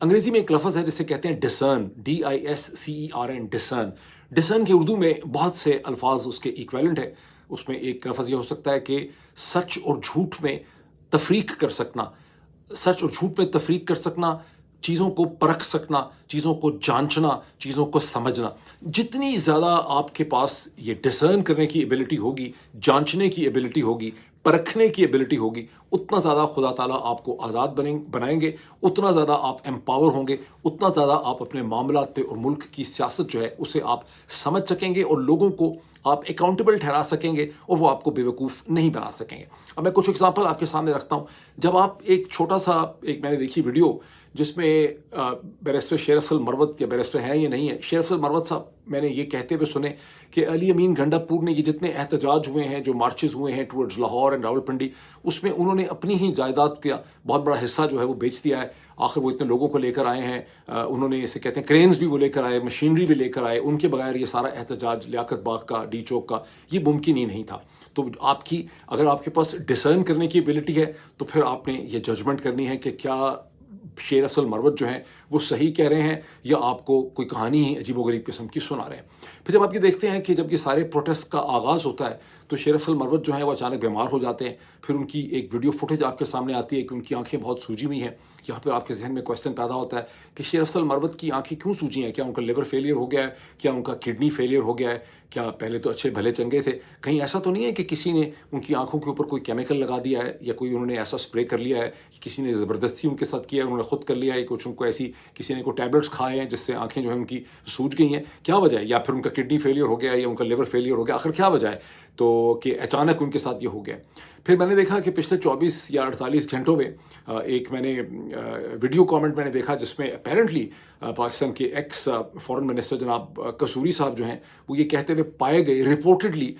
انگریزی میں ایک لفظ ہے جسے کہتے ہیں ڈسرن، DISCERN، ڈسرن. ڈسرن کے اردو میں بہت سے الفاظ اس کے ایکویلنٹ ہے. اس میں ایک لفظ یہ ہو سکتا ہے کہ سچ اور جھوٹ میں تفریق کر سکنا. سچ اور جھوٹ میں تفریق کر سکنا، چیزوں کو پرکھ سکنا، چیزوں کو جانچنا، چیزوں کو سمجھنا. جتنی زیادہ آپ کے پاس یہ ڈسرن کرنے کی ایبلٹی ہوگی، جانچنے کی ایبلٹی ہوگی، پرکھنے کی ایبلٹی ہوگی، اتنا زیادہ خدا تعالیٰ آپ کو آزاد بنائیں گے، اتنا زیادہ آپ امپاور ہوں گے، اتنا زیادہ آپ اپنے معاملات پہ اور ملک کی سیاست جو ہے اسے آپ سمجھ سکیں گے، اور لوگوں کو آپ اکاؤنٹیبل ٹھہرا سکیں گے، اور وہ آپ کو بے وقوف نہیں بنا سکیں گے. اب میں کچھ ایگزامپل آپ کے سامنے رکھتا ہوں. جب آپ ایک چھوٹا سا میں نے دیکھی ویڈیو جس میں بیرسٹر شیر افضل مروت، یا بیرسٹر ہیں یا نہیں ہے، شیر افضل مروت صاحب میں نے یہ کہتے ہوئے سنے کہ علی امین گنڈا پور نے یہ جتنے احتجاج ہوئے ہیں، جو مارچز ہوئے ہیں ٹورڈز لاہور اینڈ راول پنڈی، اس میں انہوں نے اپنی ہی جائیداد کا بہت بڑا حصہ جو ہے وہ بیچ دیا ہے. آخر وہ اتنے لوگوں کو لے کر آئے ہیں، انہوں نے اسے کہتے ہیں کرینز بھی وہ لے کر آئے، مشینری بھی لے کر آئے. ان کے بغیر یہ سارا احتجاج لیاقت باغ کا، ڈی چوک کا، یہ ممکن ہی نہیں تھا. تو اگر آپ کے پاس ڈسرن کرنے کی ایبلٹی ہے تو پھر آپ نے یہ ججمنٹ کرنی ہے کہ کیا شیر افضل مروت جو ہیں وہ صحیح کہہ رہے ہیں، یا آپ کو کوئی کہانی ہی عجیب و غریب قسم کی سنا رہے ہیں. پھر جب آپ یہ دیکھتے ہیں کہ جب یہ سارے پروٹیسٹ کا آغاز ہوتا ہے تو شیر افضل مروت جو ہیں وہ اچانک بیمار ہو جاتے ہیں. پھر ان کی ایک ویڈیو فوٹیج آپ کے سامنے آتی ہے کہ ان کی آنکھیں بہت سوجی ہوئی ہیں. یہاں پہ آپ کے ذہن میں کوشچن پیدا ہوتا ہے کہ شیر افضل مروت کی آنکھیں کیوں سوجی ہیں؟ کیا ان کا لیور فیلئر ہو گیا ہے؟ کیا ان کا کڈنی فیلئر ہو گیا ہے؟ کیا پہلے تو اچھے بھلے چنگے تھے؟ کہیں ایسا تو نہیں ہے کہ کسی نے ان کی آنکھوں کے اوپر کوئی کیمیکل لگا دیا ہے، یا کوئی انہوں نے ایسا اسپرے کر لیا ہے کہ کسی نے زبردستی ان کے ساتھ کیا ہے، انہوں نے خود کر لیا ہے، کچھ ان کو ایسی کسی نے کوئی ٹیبلٹس کھائے ہیں جس سے آنکھیں جو ہیں ان کی سوج گئی ہیں؟ کیا وجہ ہے؟ یا پھر ان کا کڈنی فیلئر ہو گیا ہے، یا ان کا لیور فیلئر ہو گیا؟ آخر کیا وجہ ہے تو کہ اچانک ان کے ساتھ یہ ہو گیا؟ پھر میں نے دیکھا کہ پچھلے 24 یا 48 گھنٹوں میں ایک میں نے ویڈیو کامنٹ میں نے دیکھا جس میں اپیرنٹلی پاکستان کے ایکس فورن منسٹر جناب قصوری صاحب جو ہیں وہ یہ کہتے ہوئے پائے گئے ریپورٹڈلی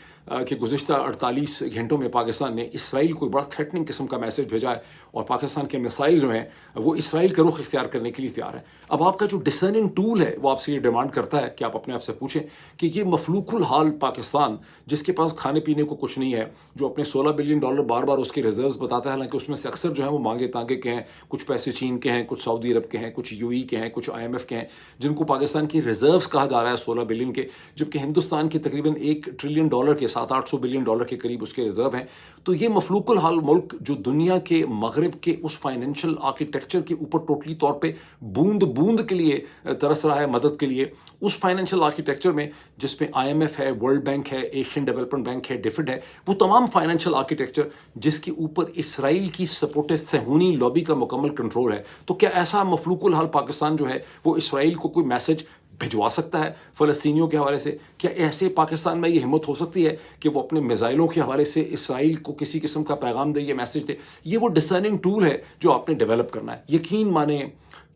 کہ گزشتہ 48 گھنٹوں میں پاکستان نے اسرائیل کو بڑا تھریٹننگ قسم کا میسج بھیجا ہے، اور پاکستان کے میسائل جو ہیں وہ اسرائیل کا رخ اختیار کرنے کے لیے تیار ہیں. اب آپ کا جو ڈسرننگ ٹول ہے وہ آپ سے یہ ڈیمانڈ کرتا ہے کہ آپ اپنے آپ سے پوچھیں کہ یہ مفلوق الحال پاکستان، جس کے پاس کھانے پینے کو کچھ نہیں ہے، جو اپنے $16 بلین بار بار اس کے ریزروز بتاتا ہے، حالانکہ اس میں سے اکثر جو ہیں وہ مانگے تانگے کے ہیں، کچھ پیسے چین کے ہیں، کچھ سعودی عرب کے ہیں، کچھ UAE کے ہیں، کچھ IMF کے ہیں، جن کو پاکستان کی ریزروز کہا جا رہا ہے 16 بلین کے، جبکہ ہندوستان کے تقریباً $1 ٹریلین کے $700-800 بلین کے قریب اس کے ریزرو ہیں. تو یہ مفلوق الحال ملک جو دنیا کے مغرب کے اس فائنینشیل آرکیٹیکچر کے اوپر ٹوٹلی طور پہ بوند بوند کے لیے ترس رہا ہے، مدد کے لیے، اس فائنینشیل آرکیٹیکچر میں جس میں IMF ہے، ورلڈ بینک ہے، ایشین ڈیولپمنٹ بینک ہے، ڈیفڈ ہے، وہ تمام فائنینشیل آرکیٹیکچر جس کے اوپر اسرائیل کی سپورٹ صہیونی لابی کا مکمل کنٹرول ہے، تو کیا ایسا مفلوق الحال پاکستان جو ہے وہ اسرائیل کو کوئی میسج بھجوا سکتا ہے فلسطینیوں کے حوالے سے؟ کیا ایسے پاکستان میں یہ ہمت ہو سکتی ہے کہ وہ اپنے میزائلوں کے حوالے سے اسرائیل کو کسی قسم کا پیغام دے، یہ میسج دے؟ یہ وہ ڈسرننگ ٹول ہے جو آپ نے ڈیولپ کرنا ہے. یقین مانیں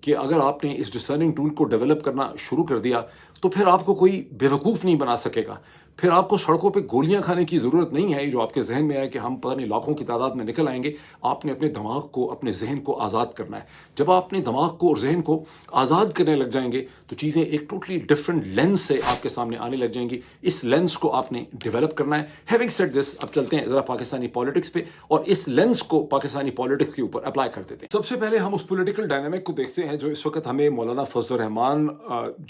کہ اگر آپ نے اس ڈسرننگ ٹول کو ڈیولپ کرنا شروع کر دیا تو پھر آپ کو کوئی بیوقوف نہیں بنا سکے گا. پھر آپ کو سڑکوں پہ گولیاں کھانے کی ضرورت نہیں ہے جو آپ کے ذہن میں ہے کہ ہم پتہ نہیں لاکھوں کی تعداد میں نکل آئیں گے. آپ نے اپنے دماغ کو، اپنے ذہن کو آزاد کرنا ہے. جب آپ اپنے دماغ کو اور ذہن کو آزاد کرنے لگ جائیں گے تو چیزیں ایک ٹوٹلی ڈفرینٹ لینس سے آپ کے سامنے آنے لگ جائیں گی. اس لینس کو آپ نے ڈیولپ کرنا ہے. ہیونگ سیڈ دس، اب چلتے ہیں ذرا پاکستانی پالیٹکس پہ، اور اس لینس کو پاکستانی پالیٹکس کے اوپر اپلائی کر دیتے ہیں. سب سے پہلے ہم اس پولیٹیکل ڈائنامک کو دیکھتے ہیں جو اس وقت ہمیں مولانا فضل الرحمان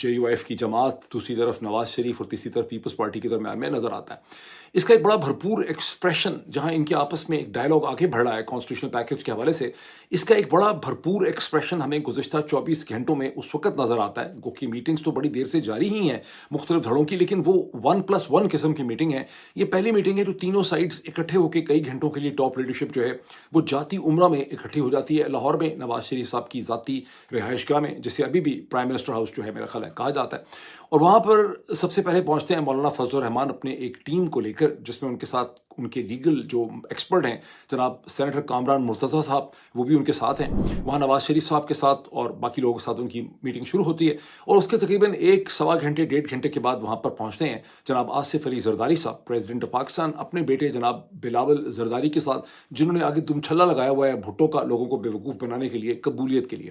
JUIF کی جماعت، دوسری طرف نواز شریف اور تیسری طرف پیپلز پارٹی کے درمیان میں نظر آتا ہے. اس کا ایک بڑا بھرپور ایکسپریشن جہاں ان کے آپس میں ایک ڈائلاگ آگے بڑھ رہا ہے کانسٹیٹیوشنل پیکج کے حوالے سے، اس کا ایک بڑا بھرپور ایکسپریشن ہمیں گزشتہ 24 گھنٹوں میں اس وقت نظر آتا ہے. گو کہ میٹنگز تو بڑی دیر سے جاری ہی ہیں مختلف دھڑوں کی، لیکن وہ 1+1 قسم کی میٹنگ ہے. یہ پہلی میٹنگ ہے جو تینوں سائڈز اکٹھے ہو کے کئی گھنٹوں کے لیے ٹاپ لیڈرشپ جو ہے وہ جاتی عمرہ میں اکٹھی ہو جاتی ہے لاہور میں، نواز شریف صاحب کی ذاتی رہائش گاہ میں، جسے ابھی بھی پرائم منسٹر ہاؤس جو ہے میرا خیال ہے کہا جاتا ہے. اور وہاں پر سب سے پہلے پہنچتے ہیں مولانا فضل الرحمان اپنے ایک ٹیم کو لے کر، جس میں ان کے ساتھ ان کے لیگل جو ایکسپرٹ ہیں جناب سینیٹر کامران مرتضیٰ صاحب، وہ بھی ان کے ساتھ ہیں. وہاں نواز شریف صاحب کے ساتھ اور باقی لوگوں کے ساتھ ان کی میٹنگ شروع ہوتی ہے، اور اس کے تقریباً 1-1.25 گھنٹے 1.5 گھنٹے کے بعد وہاں پر پہنچتے ہیں جناب آصف علی زرداری صاحب، پریزیڈنٹ آف پاکستان، اپنے بیٹے جناب بلاول زرداری کے ساتھ، جنہوں نے آگے دم چھلا لگایا ہوا ہے بھٹو کا لوگوں کو بیوقوف بنانے کے لیے، قبولیت کے لیے.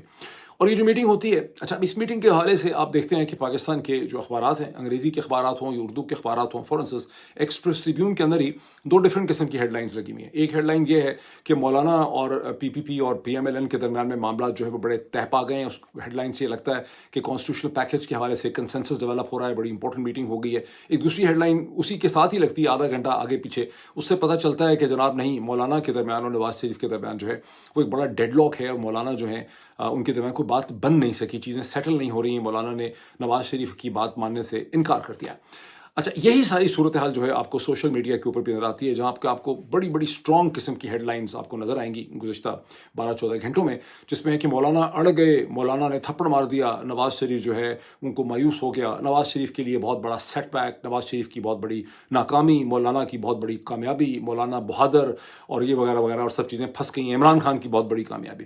اور یہ جو میٹنگ ہوتی ہے، اچھا اب اس میٹنگ کے حوالے سے آپ دیکھتے ہیں کہ پاکستان کے جو اخبارات ہیں، انگریزی کے اخبارات ہوں یا اردو کے اخبارات ہوں، فار انسٹنس ایکسپریس ٹریبیون کے اندر ہی دو ڈفرینٹ قسم کی ہیڈ لائنز لگی ہوئی ہیں. ایک ہیڈ لائن یہ ہے کہ مولانا اور پی پی پی اور پی ایم ایل این کے درمیان میں معاملات جو ہے وہ بڑے تہہ پا گئے ہیں. اس ہیڈ لائن سے یہ لگتا ہے کہ کانسٹیٹیوشنل پیکج کے حوالے سے کنسنسس ڈیولپ ہو رہا ہے، بڑی امپورٹنٹ میٹنگ ہو گئی ہے. ایک دوسری ہیڈ لائن اسی کے ساتھ ہی لگتی ہے آدھا گھنٹہ آگے پیچھے، اس سے پتہ چلتا ہے کہ جناب نہیں، مولانا کے درمیان اور نواز شریف کے درمیان جو ہے وہ ایک بڑا ڈیڈ لاک ہے، اور مولانا جو ہے ان کے درمیان کوئی بات بن نہیں سکی، چیزیں سیٹل نہیں ہو رہی ہیں. مولانا نے نواز شریف کی بات ماننے سے انکار کر دیا. اچھا یہی ساری صورتحال جو ہے آپ کو سوشل میڈیا کے اوپر بھی نظر آتی ہے، جہاں آپ کو بڑی بڑی اسٹرانگ قسم کی ہیڈ لائنز آپ کو نظر آئیں گی گزشتہ 12-14 گھنٹوں میں، جس میں ہے کہ مولانا اڑ گئے، مولانا نے تھپڑ مار دیا، نواز شریف جو ہے ان کو مایوس ہو گیا، نواز شریف کے لیے بہت بڑا سیٹ بیک، نواز شریف کی بہت بڑی ناکامی، مولانا کی بہت بڑی کامیابی، مولانا بہادر، اور یہ وغیرہ وغیرہ، اور سب چیزیں پھنس گئی ہیں، عمران خان کی بہت بڑی کامیابی.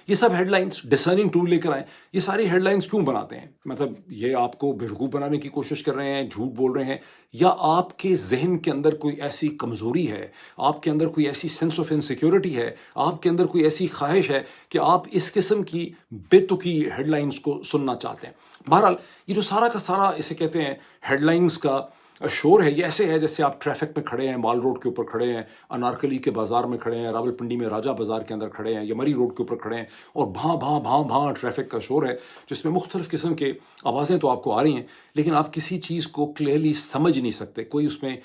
یہ سب ہیڈ لائنز ڈسرننگ ٹول لے کر آئیں. یہ ساری ہیڈ لائنز کیوں بناتے ہیں؟ مطلب یہ آپ کو بیوقوف بنانے کی کوشش کر رہے ہیں، جھوٹ بول رہے ہیں، یا آپ کے ذہن کے اندر کوئی ایسی کمزوری ہے، آپ کے اندر کوئی ایسی سینس آف انسیکیورٹی ہے، آپ کے اندر کوئی ایسی خواہش ہے کہ آپ اس قسم کی بے تکی ہیڈ لائنز کو سننا چاہتے ہیں. بہرحال یہ جو سارا کا سارا اسے کہتے ہیں ہیڈ لائنز کا شور ہے، یہ ایسے ہے جیسے آپ ٹریفک میں کھڑے ہیں، مال روڈ کے اوپر کھڑے ہیں، انارکلی کے بازار میں کھڑے ہیں، راول پنڈی میں راجہ بازار کے اندر کھڑے ہیں، یا مری روڈ کے اوپر کھڑے ہیں، اور بھاں بھاں بھاں بھاں ٹریفک کا شور ہے، جس میں مختلف قسم کے آوازیں تو آپ کو آ رہی ہیں، لیکن آپ کسی چیز کو کلیئرلی سمجھ نہیں سکتے، کوئی اس میں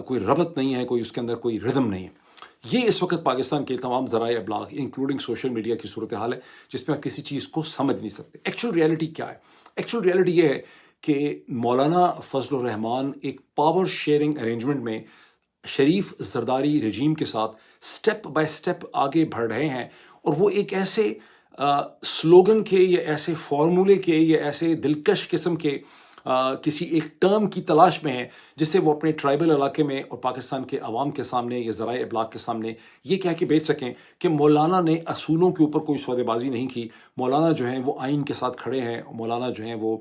کوئی ربط نہیں ہے، کوئی اس کے اندر کوئی ردم نہیں ہے. یہ اس وقت پاکستان کے تمام ذرائع ابلاغ انکلوڈنگ سوشل میڈیا کی صورتحال ہے، جس میں آپ کسی چیز کو سمجھ نہیں سکتے. ایکچوئل ریئلٹی کیا ہے؟ ایکچوئل ریئلٹی یہ ہے کہ مولانا فضل الرحمان ایک پاور شیئرنگ ارینجمنٹ میں شریف زرداری رجیم کے ساتھ سٹیپ بائی سٹیپ آگے بڑھ رہے ہیں، اور وہ ایک ایسے سلوگن کے یا ایسے فارمولے کے یا ایسے دلکش قسم کے کسی ایک ٹرم کی تلاش میں ہے، جس سے وہ اپنے ٹرائبل علاقے میں اور پاکستان کے عوام کے سامنے یا ذرائع ابلاغ کے سامنے یہ کہہ کے بیچ سکیں کہ مولانا نے اصولوں کے اوپر کوئی سودے بازی نہیں کی، مولانا جو ہیں وہ آئین کے ساتھ کھڑے ہیں، مولانا جو ہیں وہ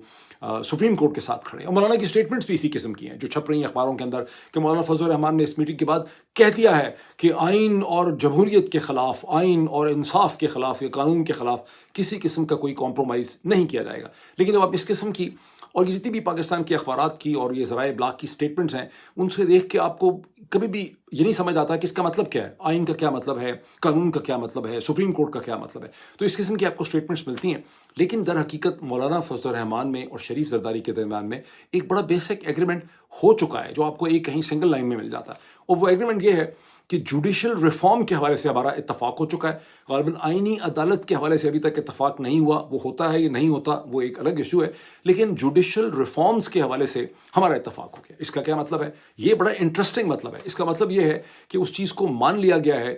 سپریم کورٹ کے ساتھ کھڑے ہیں. اور مولانا کی اسٹیٹمنٹس بھی اسی قسم کی ہیں جو چھپ رہی ہیں اخباروں کے اندر، کہ مولانا فضل الرحمان نے اس میٹنگ کے بعد کہہ دیا ہے کہ آئین اور جمہوریت کے خلاف، آئین اور انصاف کے خلاف یا قانون کے خلاف کسی قسم کا کوئی کمپرومائز نہیں کیا جائے گا. لیکن جب آپ اس قسم کی اور جتنی بھی پاکستان کے اخبارات کی اور یہ ذرائع ابلاغ کی سٹیٹمنٹس ہیں، ان سے دیکھ کے آپ کو کبھی بھی یہ نہیں سمجھ آتا کہ اس کا مطلب کیا ہے، آئین کا کیا مطلب ہے، قانون کا کیا مطلب ہے، سپریم کورٹ کا کیا مطلب ہے. تو اس قسم کی آپ کو سٹیٹمنٹس ملتی ہیں، لیکن در حقیقت مولانا فضل الرحمان میں اور شریف زرداری کے درمیان میں ایک بڑا بیسک ایگریمنٹ ہو چکا ہے، جو آپ کو ایک کہیں سنگل لائن میں مل جاتا ہے. اور وہ ایگریمنٹ یہ ہے کہ جوڈیشل ریفارم کے حوالے سے ہمارا اتفاق ہو چکا ہے. غالباً آئینی عدالت کے حوالے سے ابھی تک اتفاق نہیں ہوا، وہ ہوتا ہے یا نہیں ہوتا وہ ایک الگ ایشو ہے، لیکن جوڈیشل ریفارمز کے حوالے سے ہمارا اتفاق ہو گیا. اس کا کیا مطلب ہے؟ یہ بڑا انٹرسٹنگ مطلب ہے. اس کا مطلب یہ ہے کہ اس چیز کو مان لیا گیا ہے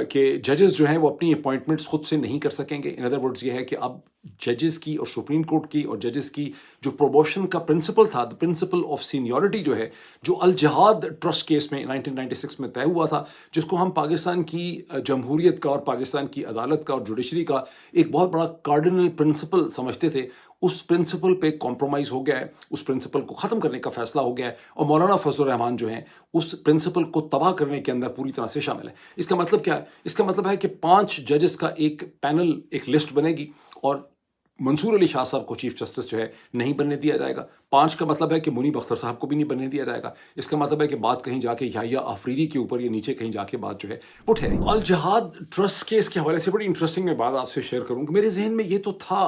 کہ ججز جو ہیں وہ اپنی اپوائنٹمنٹس خود سے نہیں کر سکیں گے. ان ادر ورڈز یہ ہے کہ اب ججز کی اور سپریم کورٹ کی اور ججز کی جو پروموشن کا پرنسپل تھا، the principle of seniority جو ہے، جو الجہاد ٹرسٹ کیس میں 1996 میں طے ہوا تھا، جس کو ہم پاکستان کی جمہوریت کا اور پاکستان کی عدالت کا اور جوڈیشری کا ایک بہت بڑا کارڈنل پرنسپل سمجھتے تھے، اس پرنسپل پہ کمپرومائز ہو گیا ہے، اس پرنسپل کو ختم کرنے کا فیصلہ ہو گیا ہے، اور مولانا فضل الرحمان جو ہیں اس پرنسپل کو تباہ کرنے کے اندر پوری طرح سے شامل ہے. اس کا مطلب کیا ہے؟ اس کا مطلب ہے کہ 5 ججز کا ایک پینل، ایک لسٹ بنے گی، اور منصور علی شاہ صاحب کو چیف جسٹس جو ہے نہیں بننے دیا جائے گا. 5 کا مطلب ہے کہ منیب اختر صاحب کو بھی نہیں بننے دیا جائے گا. اس کا مطلب ہے کہ بات کہیں جا کے یحییٰ آفریدی کے اوپر یا نیچے کہیں جا کے بات جو ہے وہ ٹھہرے. الجہاد ٹرسٹ کیس کے حوالے سے بڑی انٹرسٹنگ میں بات آپ سے شیئر کروں کہ میرے ذہن میں یہ تو تھا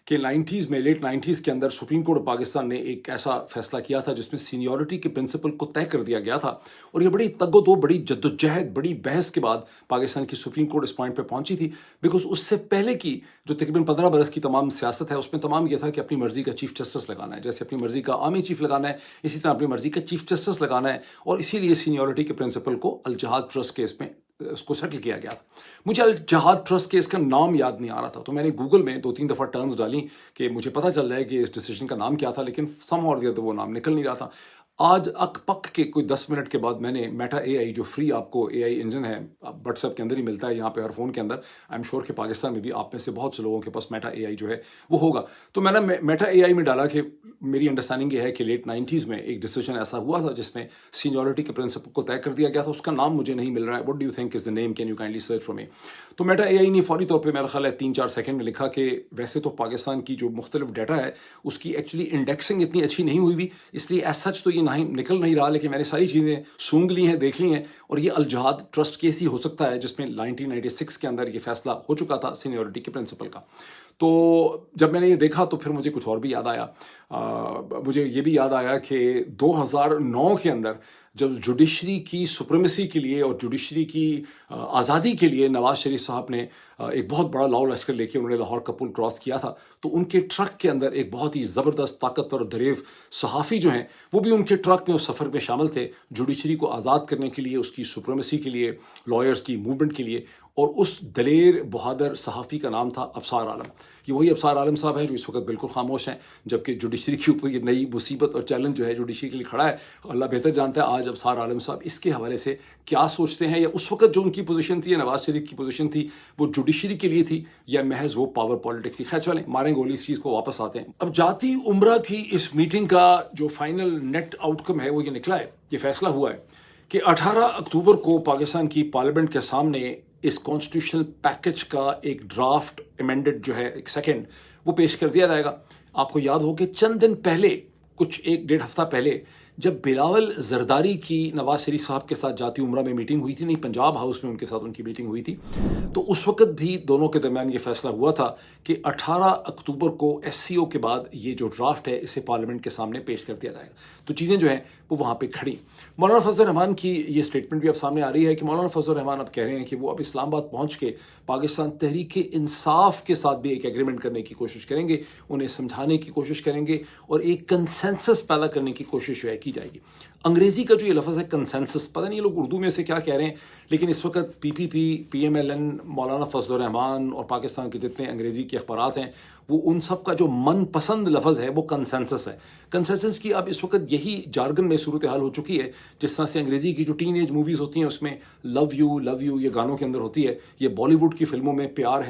کہ 90s میں، لیٹ 90s کے اندر سپریم کورٹ پاکستان نے ایک ایسا فیصلہ کیا تھا جس میں سینیورٹی کے پرنسپل کو طے کر دیا گیا تھا، اور یہ بڑی تگ و دو، بڑی جدوجہد، بڑی بحث کے بعد پاکستان کی سپریم کورٹ اس پوائنٹ پہ پہنچی تھی. بیکاز اس سے پہلے کی جو تقریباً 15 برس کی تمام سیاست ہے، اس میں تمام یہ تھا کہ اپنی مرضی کا چیف جسٹس لگانا ہے، جیسے اپنی مرضی کا آرمی چیف لگانا ہے، اسی طرح اپنی مرضی کا چیف جسٹس لگانا ہے. اور اسی لیے سینیورٹی کے پرنسپل کو الجہاد ٹرسٹ کیس میں اس کو سیٹل کیا گیا تھا. مجھے الجہاد ٹرسٹ کیس کا نام یاد نہیں آ رہا تھا، تو میں نے گوگل میں 2-3 دفعہ ٹرمز ڈالیں کہ مجھے پتہ چل جائے کہ اس ڈیسیجن کا نام کیا تھا، لیکن سم اور دیئر وہ نام نکل نہیں رہا تھا. آج اک پک کے کوئی 10 منٹ کے بعد میں نے میٹا اے آئی جو فری آپ کو اے آئی انجن ہے واٹس ایپ کے اندر ہی ملتا ہے، یہاں پہ ہر فون کے اندر، آئی ایم شیور کہ پاکستان میں بھی آپ میں سے بہت سے لوگوں کے پاس میٹا اے آئی جو ہے وہ ہوگا. تو میں نے میٹا اے آئی میں ڈالا کہ میری انڈرسٹینڈنگ یہ ہے کہ لیٹ 90s میں ایک ڈیسیجن ایسا ہوا تھا جس میں سینیورٹی کے پرنسپل کو طے کر دیا گیا تھا. اس کا نام مجھے نہیں مل رہا ہے. What do you think is the name, can you kindly search for me. تو میٹا اے آئی نے فوری طور پہ میرا خیال ہے 3-4 سیکنڈ میں لکھا کہ ویسے تو پاکستان کی جو مختلف ڈیٹا ہے اس کی ایکچولی انڈیکسنگ اتنی اچھی نہیں ہوئی، اس لیے ایز سچ تو یہ نکل نہیں رہا، لیکن میں نے ساری چیزیں سونگ لی ہیں، دیکھ لی ہیں، اور یہ الجہاد ٹرسٹ کیس ہی ہو سکتا ہے جس میں 1996 کے اندر یہ فیصلہ ہو چکا تھا سینیورٹی کے پرنسپل کا. تو جب میں نے یہ دیکھا تو پھر مجھے کچھ اور بھی یاد آیا. مجھے یہ بھی یاد آیا کہ 2009 کے اندر جب جوڈیشری کی سپریمیسی کے لیے اور جوڈیشری کی آزادی کے لیے نواز شریف صاحب نے ایک بہت بڑا لاؤ لشکر لے کے انہوں نے لاہور کا پل کراس کیا تھا، تو ان کے ٹرک کے اندر ایک بہت ہی زبردست طاقتور دریو صحافی جو ہیں وہ بھی ان کے ٹرک میں اس سفر میں شامل تھے، جوڈیشری کو آزاد کرنے کے لیے، اس کی سپریمیسی کے لیے، لائرز کی موومنٹ کے لیے. اور اس دلیر بہادر صحافی کا نام تھا ابصار عالم. یہ وہی ابصار عالم صاحب ہیں جو اس وقت بالکل خاموش ہیں، جبکہ جوڈیشری کے اوپر یہ نئی مصیبت اور چیلنج جو ہے جوڈیشری کے لیے کھڑا ہے. اللہ بہتر جانتا ہے آج ابصار عالم صاحب اس کے حوالے سے کیا سوچتے ہیں، یا اس وقت جو ان کی پوزیشن تھی یا نواز شریف کی پوزیشن تھی وہ جوڈیشری کے لیے تھی یا محض وہ پاور پالیٹکس تھی. خیر چلیں ماریں گولی اس چیز کو، واپس آتے ہیں. اب جاتی عمرہ کی اس میٹنگ کا جو فائنل نیٹ آؤٹ کم ہے وہ یہ نکلا ہے، یہ فیصلہ ہوا ہے کہ 18 اکتوبر کو پاکستان کی پارلیمنٹ کے سامنے اس کانسٹیٹیوشنل پیکج کا ایک ڈرافٹ ایمینڈڈ جو ہے ایک سیکنڈ وہ پیش کر دیا جائے گا. آپ کو یاد ہو کہ چند دن پہلے، کچھ 1-1.5 ہفتہ پہلے، جب بلاول زرداری کی نواز شریف صاحب کے ساتھ جاتی عمرہ میں میٹنگ ہوئی تھی، نہیں پنجاب ہاؤس میں ان کے ساتھ ان کی میٹنگ ہوئی تھی، تو اس وقت بھی دونوں کے درمیان یہ فیصلہ ہوا تھا کہ 18 اکتوبر کو ایس سی او کے بعد یہ جو ڈرافٹ ہے اسے پارلیمنٹ کے سامنے پیش کر دیا جائے گا. تو چیزیں جو ہیں وہ وہاں پہ کھڑی. مولانا فضل الرحمان کی یہ سٹیٹمنٹ بھی اب سامنے آ رہی ہے کہ مولانا فضل الرحمان اب کہہ رہے ہیں کہ وہ اب اسلام آباد پہنچ کے پاکستان تحریک انصاف کے ساتھ بھی ایک ایگریمنٹ کرنے کی کوشش کریں گے، انہیں سمجھانے کی کوشش کریں گے اور ایک کنسنسس پیدا کرنے کی کوشش جو ہے کی جائے گی. انگریزی کا جو یہ لفظ ہے کنسنسس، پتہ نہیں یہ لوگ اردو میں سے کیا کہہ رہے ہیں، لیکن اس وقت پی پی پی، پی ایم ایل این، مولانا فضل الرحمان اور پاکستان کے جتنے انگریزی کے اخبارات ہیں وہ ان سب کا جو من پسند لفظ ہے وہ کنسنسس ہے. کنسنسس کی اب اس وقت یہی جارگن میں صورتحال ہو چکی ہے، جس طرح سے انگریزی کی جو ٹین ایج موویز ہوتی ہیں اس میں لو یو یہ گانوں کے اندر ہوتی ہے، یہ بالی ووڈ کی فلموں میں پیار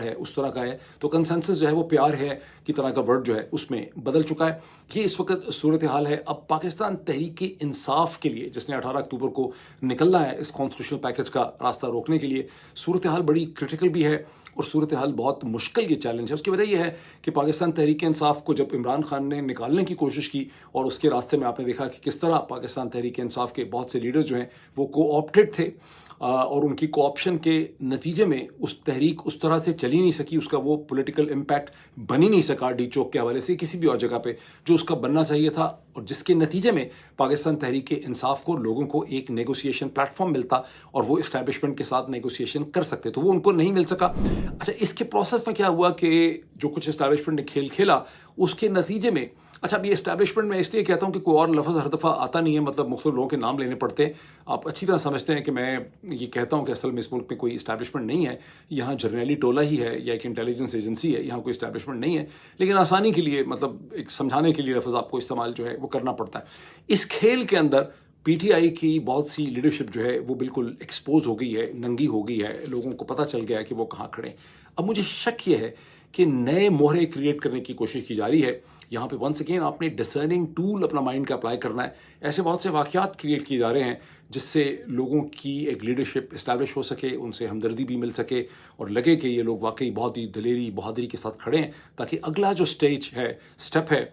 ہے اس طرح کا ہے. تو کنسنسس جو ہے وہ پیار ہے کی طرح کا ورڈ جو ہے اس میں بدل چکا ہے. یہ اس وقت صورتحال ہے. اب پاکستان تحریک انصاف کے لیے جس نے 18 اکتوبر کو نکلنا ہے اس کانسٹیٹیوشنل پیکج کا راستہ روکنے کے لیے، صورتحال بڑی کرٹیکل بھی ہے اور صورتحال بہت مشکل یہ چیلنج ہے. اس کی وجہ یہ ہے کہ پاکستان تحریک انصاف کو جب عمران خان نے نکالنے کی کوشش کی اور اس کے راستے میں آپ نے دیکھا کہ کس طرح پاکستان تحریک انصاف کے بہت سے لیڈرز جو ہیں وہ کو آپٹیڈ تھے، اور ان کی کوآپشن کے نتیجے میں اس تحریک اس طرح سے چلی نہیں سکی، اس کا وہ پولیٹیکل امپیکٹ بن ہی نہیں سکا ڈی چوک کے حوالے سے کسی بھی اور جگہ پہ جو اس کا بننا چاہیے تھا، اور جس کے نتیجے میں پاکستان تحریک انصاف کو لوگوں کو ایک نیگوسیشن پلیٹ فارم ملتا اور وہ اسٹیبلشمنٹ کے ساتھ نیگوسیشن کر سکتے، تو وہ ان کو نہیں مل سکا. اچھا اس کے پروسیس میں کیا ہوا کہ جو کچھ اسٹیبلشمنٹ نے کھیل کھیلا اس کے نتیجے میں، اچھا اب یہ اسٹیبلشمنٹ میں اس لیے کہتا ہوں کہ کوئی اور لفظ ہر دفعہ آتا نہیں ہے، مطلب مختلف لوگوں کے نام لینے پڑتے ہیں. آپ اچھی طرح سمجھتے ہیں کہ میں یہ کہتا ہوں کہ اصل میں اس ملک میں کوئی اسٹیبلشمنٹ نہیں ہے، یہاں جرنیلی ٹولہ ہی ہے یا ایک انٹیلیجنس ایجنسی ہے، یہاں کوئی اسٹیبلشمنٹ نہیں ہے. لیکن آسانی کے لیے مطلب ایک سمجھانے کے لیے لفظ آپ کو استعمال جو ہے وہ کرنا پڑتا ہے. اس کھیل کے اندر پی ٹی آئی کی بہت سی لیڈرشپ جو ہے وہ بالکل ایکسپوز ہو گئی ہے، ننگی ہو گئی ہے، لوگوں کو پتہ چل گیا ہے کہ وہ کہاں کھڑے ہیں. اب مجھے شک یہ ہے کہ نئے مہرے کریٹ کرنے کی کوشش کی جا رہی ہے. یہاں پہ ونس اگین آپ نے ڈسرننگ ٹول اپنا مائنڈ کا اپلائی کرنا ہے. ایسے بہت سے واقعات کریٹ کیے جا رہے ہیں جس سے لوگوں کی ایک لیڈرشپ اسٹیبلش ہو سکے، ان سے ہمدردی بھی مل سکے اور لگے کہ یہ لوگ واقعی بہت ہی دلیری بہادری کے ساتھ کھڑے ہیں، تاکہ اگلا جو اسٹیپ ہے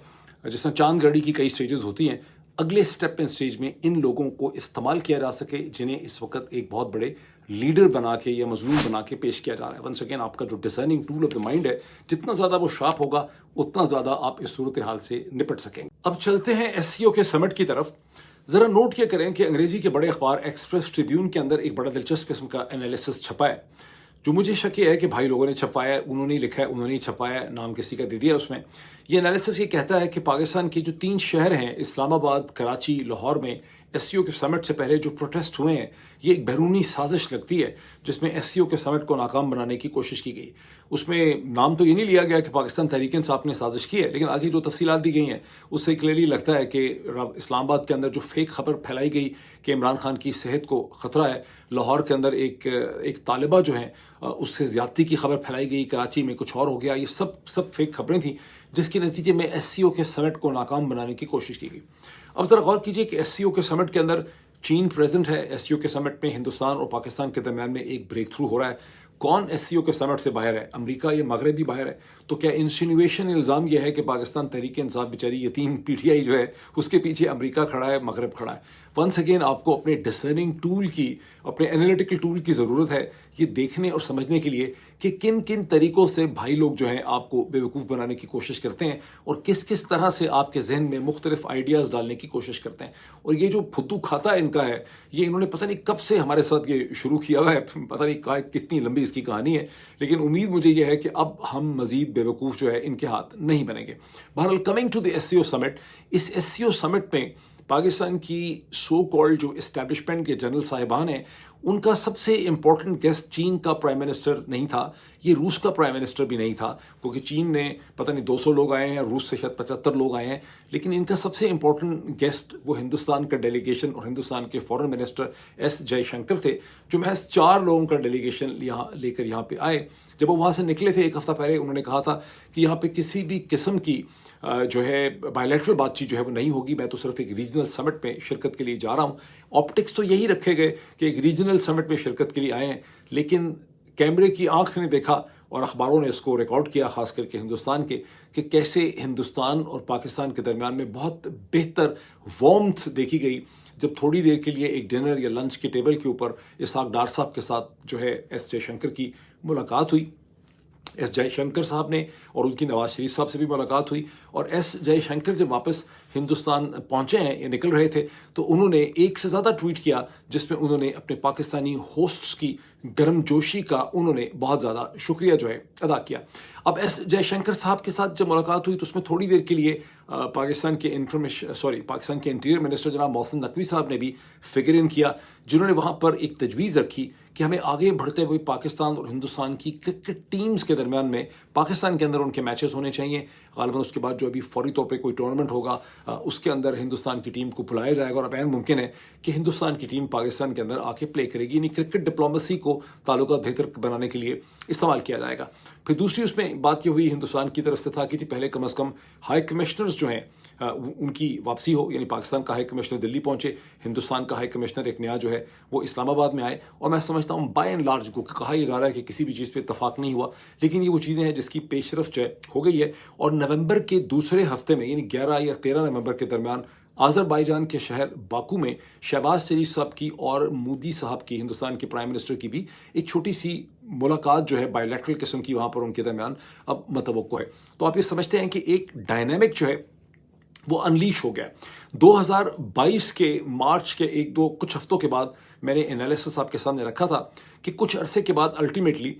جس طرح چاند گاڑی کی کئی سٹیجز ہوتی ہیں، اگلے اسٹیپ ان سٹیج میں ان لوگوں کو استعمال کیا جا سکے جنہیں اس وقت ایک بہت بڑے لیڈر بنا کے یا مظلوم بنا کے پیش کیا جا رہا ہے. ونس اگین آپ کا جو ڈسرننگ ٹول آف دا مائنڈ ہے جتنا زیادہ وہ شارپ ہوگا اتنا زیادہ آپ اس صورتحال سے نپٹ سکیں گے. اب چلتے ہیں ایس سی او کے سمٹ کی طرف. ذرا نوٹ کیا کریں کہ انگریزی کے بڑے اخبار ایکسپریس ٹریبیون کے اندر ایک بڑا دلچسپ قسم کا انالیسس چھپا ہے، جو مجھے شک یہ ہے کہ بھائی لوگوں نے چھپایا ہے، انہوں نے لکھا ہے، انہوں نے چھپایا ہے، نام کسی کا دے دیا اس میں. یہ انالیسس یہ کہتا ہے کہ پاکستان کے جو 3 شہر ہیں اسلام آباد، کراچی، لاہور میں ایس سی او کے سمٹ سے پہلے جو پروٹیسٹ ہوئے ہیں یہ ایک بیرونی سازش لگتی ہے جس میں ایس سی او کے سمٹ کو ناکام بنانے کی کوشش کی گئی. اس میں نام تو یہ نہیں لیا گیا کہ پاکستان تحریک انصاف نے سازش کی ہے، لیکن آگے جو تفصیلات دی گئی ہیں اس سے کلیئرلی لگتا ہے کہ اسلام آباد کے اندر جو فیک خبر پھیلائی گئی کہ عمران خان کی صحت کو خطرہ ہے، لاہور کے اندر ایک طالبہ جو ہیں اس سے زیادتی کی خبر پھیلائی گئی، کراچی میں کچھ اور ہو گیا، یہ سب فیک خبریں تھیں جس کے نتیجے میں ایس سی او کے سمٹ کو ناکام بنانے کی کوشش کی گئی. اب ذرا غور کیجئے کہ ایس سی او کے سمٹ کے اندر چین پریزنٹ ہے. ایس سی او کے سمٹ میں ہندوستان اور پاکستان کے درمیان میں ایک بریک تھرو ہو رہا ہے. کون ایس سی او کے سمٹ سے باہر ہے؟ امریکہ یا مغرب بھی باہر ہے؟ تو کیا انسینویشن الزام یہ ہے کہ پاکستان تحریک انصاف بیچاری یتیم پی ٹی آئی جو ہے اس کے پیچھے امریکہ کھڑا ہے، مغرب کھڑا ہے؟ ونس اگین آپ کو اپنے ڈسرننگ ٹول کی، اپنے انالیٹیکل ٹول کی ضرورت ہے یہ دیکھنے اور سمجھنے کے لیے کہ کن کن طریقوں سے بھائی لوگ جو ہیں آپ کو بیوقوف بنانے کی کوشش کرتے ہیں اور کس کس طرح سے آپ کے ذہن میں مختلف آئیڈیاز ڈالنے کی کوشش کرتے ہیں. اور یہ جو پھدو کھاتا ان کا ہے، یہ انہوں نے پتہ نہیں کب سے ہمارے ساتھ یہ شروع کیا ہوا ہے، پتہ نہیں کتنی لمبی اس کی کہانی ہے، لیکن امید مجھے یہ ہے کہ اب ہم مزید بیوقوف جو ہے ان کے ہاتھ نہیں بنیں گے. بہرحال کمنگ ٹو دی ایس سی او سمٹ، اس ایس سی او سمٹ میں پاکستان کی سو کالڈ جو اسٹیبلشمنٹ کے جنرل صاحبان ہیں ان کا سب سے امپورٹنٹ گیسٹ چین کا پرائم منسٹر نہیں تھا، یہ روس کا پرائم منسٹر بھی نہیں تھا، کیونکہ چین نے پتہ نہیں 200 لوگ آئے ہیں، روس سے شاید 75 لوگ آئے ہیں، لیکن ان کا سب سے امپورٹنٹ گیسٹ وہ ہندوستان کا ڈیلیگیشن اور ہندوستان کے فورن منسٹر ایس جے شنکر تھے، جو محض 4 لوگوں کا ڈیلیگیشن لے کر یہاں پہ آئے. جب وہ وہاں سے نکلے تھے ایک ہفتہ پہلے انہوں نے کہا تھا کہ یہاں پہ کسی بھی قسم کی جو ہے بائیلیٹرل بات چیت جو ہے وہ نہیں ہوگی، میں تو صرف ایک ریجنل سمٹ میں شرکت کے لیے جا رہا ہوں. آپٹکس تو یہی رکھے گئے کہ ایک ریجنل سمٹ میں شرکت کے لیے آئے ہیں، لیکن کیمرے کی آنکھ نے دیکھا اور اخباروں نے اس کو ریکارڈ کیا، خاص کر کے ہندوستان کے، کہ کیسے ہندوستان اور پاکستان کے درمیان میں بہت بہتر وارمتھ دیکھی گئی جب تھوڑی دیر کے لیے ایک ڈنر یا لنچ کے ٹیبل کے اوپر اسحاق ڈار صاحب کے ساتھ جو ہے ایس جے شنکر کی ملاقات ہوئی. ایس جے شنکر صاحب نے اور ان کی نواز شریف صاحب سے بھی ملاقات ہوئی، اور ایس جے شنکر جب واپس ہندوستان پہنچے ہیں یا نکل رہے تھے تو انہوں نے ایک سے زیادہ ٹویٹ کیا جس میں انہوں نے اپنے پاکستانی ہوسٹس کی گرم جوشی کا انہوں نے بہت زیادہ شکریہ جو ہے ادا کیا. اب ایس جے شنکر صاحب کے ساتھ جب ملاقات ہوئی تو اس میں تھوڑی دیر کے لیے پاکستان کے انٹیریئر منسٹر جناب محسن نقوی صاحب نے بھی فگر ان کیا، جنہوں نے وہاں پر ایک تجویز رکھی کہ ہمیں آگے بڑھتے ہوئے پاکستان اور ہندوستان کی کرکٹ ٹیمز کے درمیان میں پاکستان کے اندر ان کے میچز ہونے چاہیے. غالباً اس کے بعد جو ابھی فوری طور پہ کوئی ٹورنامنٹ ہوگا اس کے اندر ہندوستان کی ٹیم کو بلایا جائے گا، اور اب ممکن ہے کہ ہندوستان کی ٹیم پاکستان کے اندر آ کے پلے کرے گی، یعنی کرکٹ ڈپلومیسی کو تعلقات بہتر بنانے کے لیے استعمال کیا جائے گا. پھر دوسری اس میں بات یہ ہوئی ہندوستان کی طرف سے تھا کہ پہلے کم از کم ہائی کمشنرز جو ہیں ان کی واپسی ہو، یعنی پاکستان کا ہائی کمشنر دلی پہنچے، ہندوستان کا ہائی کمشنر ایک نیا جو ہے وہ اسلام آباد میں آئے. اور میں سمجھتا ہوں بائی اینڈ لارج کو کہا یہ جا رہا ہے کہ کسی بھی چیز پہ اتفاق نہیں ہوا، لیکن یہ وہ چیزیں ہیں جس کی پیش رفت جو ہے ہو گئی ہے. اور نومبر کے دوسرے ہفتے میں یعنی 11 یا 13 نومبر کے درمیان آذربائیجان کے شہر باکو میں شہباز شریف صاحب کی اور مودی صاحب کی، ہندوستان کے پرائم منسٹر کی بھی ایک چھوٹی سی ملاقات جو ہے بائی لیٹرل قسم کی وہاں پر ان کے درمیان اب متوقع ہے. تو آپ یہ سمجھتے ہیں کہ ایک ڈائنامک جو ہے وہ انلیش ہو گیا. 2022 کے مارچ کے کچھ ہفتوں کے بعد میں نے انالیسس آپ کے سامنے رکھا تھا کہ کچھ عرصے کے بعد الٹیمیٹلی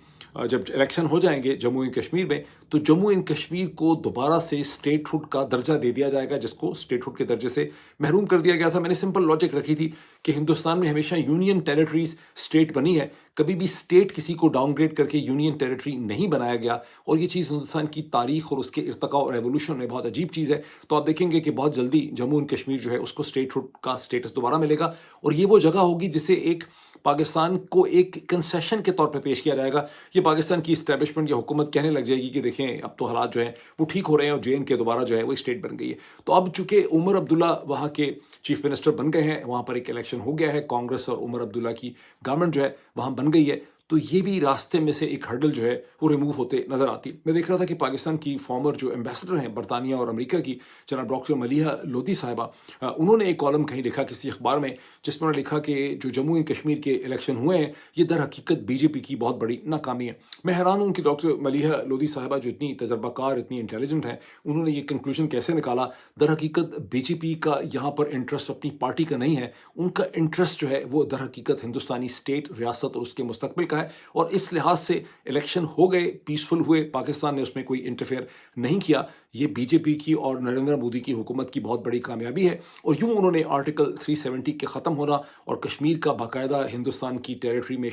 جب الیکشن ہو جائیں گے جموں اینڈ کشمیر میں تو جموں اینڈ کشمیر کو دوبارہ سے اسٹیٹ ہوڈ کا درجہ دے دیا جائے گا، جس کو اسٹیٹ ہوڈ کے درجے سے محروم کر دیا گیا تھا. میں نے سمپل لاجک رکھی تھی کہ ہندوستان میں ہمیشہ یونین ٹیریٹریز اسٹیٹ بنی ہے، کبھی بھی اسٹیٹ کسی کو ڈاؤن گریڈ کر کے یونین ٹیریٹری نہیں بنایا گیا، اور یہ چیز ہندوستان کی تاریخ اور اس کے ارتقاء اور ایوولوشن میں بہت عجیب چیز ہے. تو آپ دیکھیں گے کہ بہت جلدی جموں اینڈ کشمیر جو ہے اس کو اسٹیٹ ہوڈ کا اسٹیٹس دوبارہ ملے گا، اور یہ وہ جگہ ہوگی جسے ایک پاکستان کو ایک کنسیشن کے طور پہ پیش کیا جائے گا. یہ پاکستان کی اسٹیبلشمنٹ یا حکومت کہنے لگ جائے گی کہ دیکھیں اب تو حالات جو ہیں وہ ٹھیک ہو رہے ہیں اور جے این کے دوبارہ جو ہے وہ اسٹیٹ بن گئی ہے. تو اب چونکہ عمر عبداللہ وہاں کے چیف منسٹر بن گئے ہیں، وہاں پر ایک الیکشن ہو گیا ہے، کانگریس اور عمر عبداللہ کی گورنمنٹ جو ہے وہاں بن گئی ہے، تو یہ بھی راستے میں سے ایک ہرڈل جو ہے وہ ریموو ہوتے نظر آتی. میں دیکھ رہا تھا کہ پاکستان کی فارمر جو ایمبیسڈر ہیں برطانیہ اور امریکہ کی، جناب ڈاکٹر ملیحہ لودھی صاحبہ، انہوں نے ایک کالم کہیں لکھا کسی اخبار میں، جس میں انہوں نے لکھا کہ جو جموں اینڈ کشمیر کے الیکشن ہوئے ہیں یہ در حقیقت بی جے پی کی بہت بڑی ناکامی ہے. میں حیران ہوں کہ ڈاکٹر ملیحہ لودھی صاحبہ جو اتنی تجربہ کار، اتنی انٹیلیجنٹ ہیں، انہوں نے یہ کنکلوژن کیسے نکالا. در حقیقت بی جے پی کا یہاں پر انٹرسٹ اپنی پارٹی کا نہیں ہے، ان کا انٹرسٹ جو ہے وہ در حقیقت ہندوستانی اسٹیٹ، ریاست اور اس کے مستقبل کا ہے, اور اس لحاظ سے الیکشن ہو گئے, پیسفل ہوئے, پاکستان نے اس میں کوئی انٹرفیئر نہیں کیا. یہ بی جے پی کی اور نریندر مودی کی حکومت کی بہت بڑی کامیابی ہے, اور یوں انہوں نے آرٹیکل 370 کے ختم ہونا اور کشمیر کا باقاعدہ ہندوستان کی ٹیریٹری میں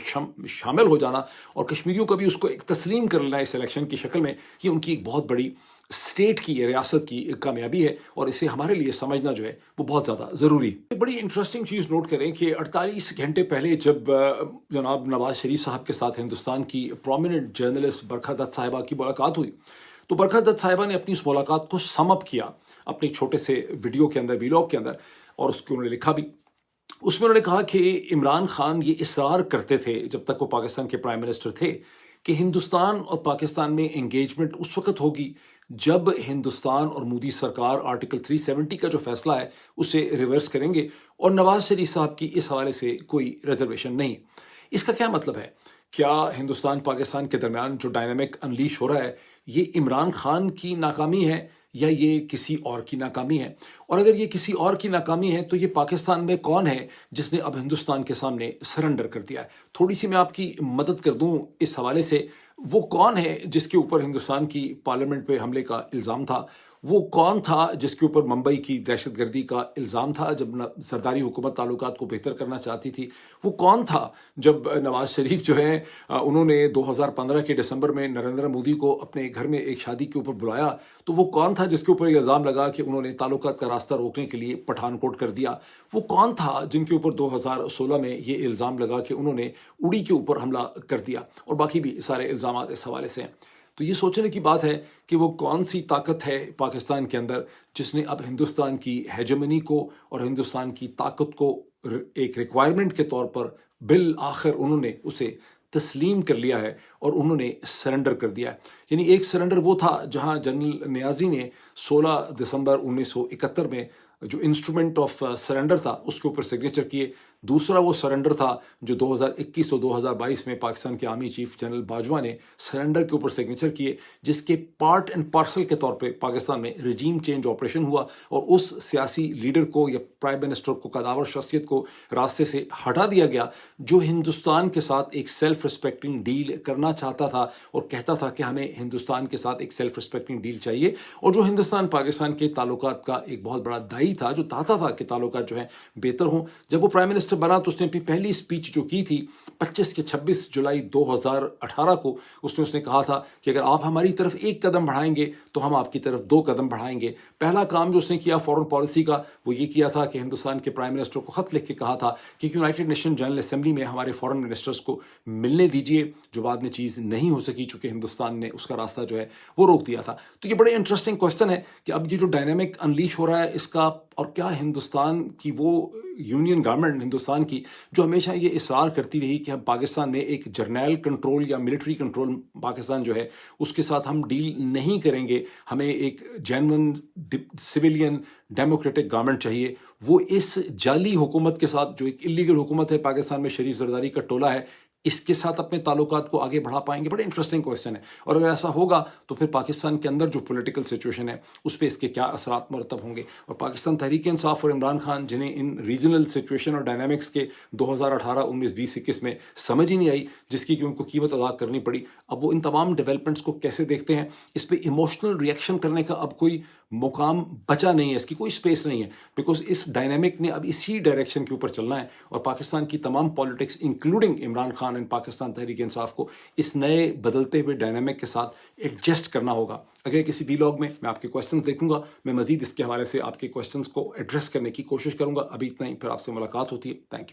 شامل ہو جانا, اور کشمیریوں کا بھی اس کو ایک تسلیم کر لینا اس الیکشن کی شکل میں, یہ ان کی ایک بہت بڑی اسٹیٹ کی, ریاست کی ایک کامیابی ہے, اور اسے ہمارے لیے سمجھنا جو ہے وہ بہت زیادہ ضروری ہے. بڑی انٹرسٹنگ چیز نوٹ کریں کہ 48 گھنٹے پہلے جب جناب نواز شریف صاحب کے ساتھ ہندوستان کی پرومیننٹ جرنلسٹ برکھا دت صاحبہ کی ملاقات ہوئی, تو برکھا دت صاحبہ نے اپنی اس ملاقات کو سم اپ کیا اپنے چھوٹے سے ویڈیو کے اندر, ویلاگ کے اندر, اور اس کو انہوں نے لکھا بھی. اس میں انہوں نے کہا کہ عمران خان یہ اصرار کرتے تھے جب تک وہ پاکستان کے پرائم منسٹر تھے کہ ہندوستان اور پاکستان میں انگیجمنٹ اس وقت ہوگی جب ہندوستان اور مودی سرکار آرٹیکل 370 کا جو فیصلہ ہے اسے ریورس کریں گے, اور نواز شریف صاحب کی اس حوالے سے کوئی ریزرویشن نہیں. اس کا کیا مطلب ہے؟ کیا ہندوستان پاکستان کے درمیان جو ڈائنامک انلیش ہو رہا ہے یہ عمران خان کی ناکامی ہے یا یہ کسی اور کی ناکامی ہے؟ اور اگر یہ کسی اور کی ناکامی ہے تو یہ پاکستان میں کون ہے جس نے اب ہندوستان کے سامنے سرنڈر کر دیا ہے؟ تھوڑی سی میں آپ کی مدد کر دوں اس حوالے سے. وہ کون ہے جس کے اوپر ہندوستان کی پارلیمنٹ پہ حملے کا الزام تھا؟ وہ کون تھا جس کے اوپر ممبئی کی دہشت گردی کا الزام تھا جب سرداری حکومت تعلقات کو بہتر کرنا چاہتی تھی؟ وہ کون تھا جب نواز شریف جو ہے انہوں نے 2015 کے دسمبر میں نریندر مودی کو اپنے گھر میں ایک شادی کے اوپر بلایا تو وہ کون تھا جس کے اوپر یہ الزام لگا کہ انہوں نے تعلقات کا راستہ روکنے کے لیے پٹھان کوٹ کر دیا؟ وہ کون تھا جن کے اوپر 2016 میں یہ الزام لگا کہ انہوں نے اڑی کے اوپر حملہ کر دیا؟ اور باقی بھی سارے الزامات اس حوالے سے ہیں. تو یہ سوچنے کی بات ہے کہ وہ کون سی طاقت ہے پاکستان کے اندر جس نے اب ہندوستان کی ہیجمنی کو اور ہندوستان کی طاقت کو ایک ریکوائرمنٹ کے طور پر بالآخر انہوں نے اسے تسلیم کر لیا ہے اور انہوں نے سرنڈر کر دیا ہے. یعنی ایک سرنڈر وہ تھا جہاں جنرل نیازی نے 16 دسمبر 1971 میں جو انسٹرومنٹ آف سرنڈر تھا اس کے اوپر سگنیچر کیے. دوسرا وہ سرنڈر تھا جو 2021 اور 2022 میں پاکستان کے آرمی چیف جنرل باجوہ نے سرنڈر کے اوپر سگنیچر کیے, جس کے پارٹ اینڈ پارسل کے طور پہ پاکستان میں رجیم چینج آپریشن ہوا اور اس سیاسی لیڈر کو یا پرائم منسٹر کو, قداور شخصیت کو راستے سے ہٹا دیا گیا جو ہندوستان کے ساتھ ایک سیلف ریسپیکٹنگ ڈیل کرنا چاہتا تھا اور کہتا تھا کہ ہمیں ہندوستان کے ساتھ ایک سیلف ریسپیکٹنگ ڈیل چاہیے, اور جو ہندوستان پاکستان کے تعلقات کا ایک بہت بڑا دائی تھا جو چاہتا تھا کہ تعلقات جو ہیں بہتر ہوں. جب وہ پرائم منسٹر بنا تو اس نے اپنی پہلی اسپیچ جو کی تھی 25 کے 26 جولائی 2018 کو اس نے کہا تھا کہ اگر آپ ہماری طرف ایک قدم بڑھائیں گے تو ہم آپ کی طرف 2 قدم بڑھائیں گے. پہلا کام جو اس نے کیا فورن پالیسی کا وہ یہ کیا تھا کہ ہندوستان کے پرائم منسٹر کو خط لکھ کے کہا تھا کہ یونائٹڈ نیشن جنرل اسمبلی میں ہمارے فورن منسٹرز کو ملنے دیجیے, جو بعد میں چیز نہیں ہو سکی چونکہ ہندوستان نے اس کا راستہ جو ہے وہ روک دیا تھا. تو یہ بڑے انٹرسٹنگ کوشچن ہے کہ اب یہ جو ڈائنامک انلیش ہو رہا ہے اس کا, اور کیا ہندوستان کی وہ یونین گورنمنٹ ہندوستان کی جو ہمیشہ یہ اصرار کرتی رہی کہ ہم پاکستان میں ایک جرنیل کنٹرول یا ملٹری کنٹرول پاکستان جو ہے اس کے ساتھ ہم ڈیل نہیں کریں گے, ہمیں ایک جینون سویلین ڈیموکریٹک گورنمنٹ چاہیے, وہ اس جعلی حکومت کے ساتھ جو ایک اللیگل حکومت ہے پاکستان میں شریف زرداری کا ٹولہ ہے اس کے ساتھ اپنے تعلقات کو آگے بڑھا پائیں گے؟ بڑے انٹرسٹنگ کویشچن ہے. اور اگر ایسا ہوگا تو پھر پاکستان کے اندر جو پولیٹیکل سچویشن ہے اس پہ اس کے کیا اثرات مرتب ہوں گے؟ اور پاکستان تحریک انصاف اور عمران خان جنہیں ان ریجنل سچویشن اور ڈائنامکس کے 2018 19 20 21 میں سمجھ ہی نہیں آئی, جس کی کہ ان کو قیمت ادا کرنی پڑی, اب وہ ان تمام ڈیولپمنٹس کو کیسے دیکھتے ہیں؟ اس پہ ایموشنل ریئیکشن کرنے کا اب کوئی مقام بچا نہیں ہے, اس کی کوئی اسپیس نہیں ہے, بیکاز اس ڈائنامک نے اب اسی ڈائریکشن کے اوپر چلنا ہے اور پاکستان کی تمام politics including Imran Khan and Pakistan Tehreek Insaf کو اس نئے بدلتے ہوئے ڈائنامک کے ساتھ ایڈجسٹ کرنا ہوگا. اگلے کسی ویلاگ میں میں آپ کے کویشچنز دیکھوں گا, میں مزید اس کے حوالے سے آپ کے کویشچنز کو ایڈریس کرنے کی کوشش کروں گا. ابھی اتنا ہی, پھر آپ سے ملاقات ہوتی ہے. Thank you.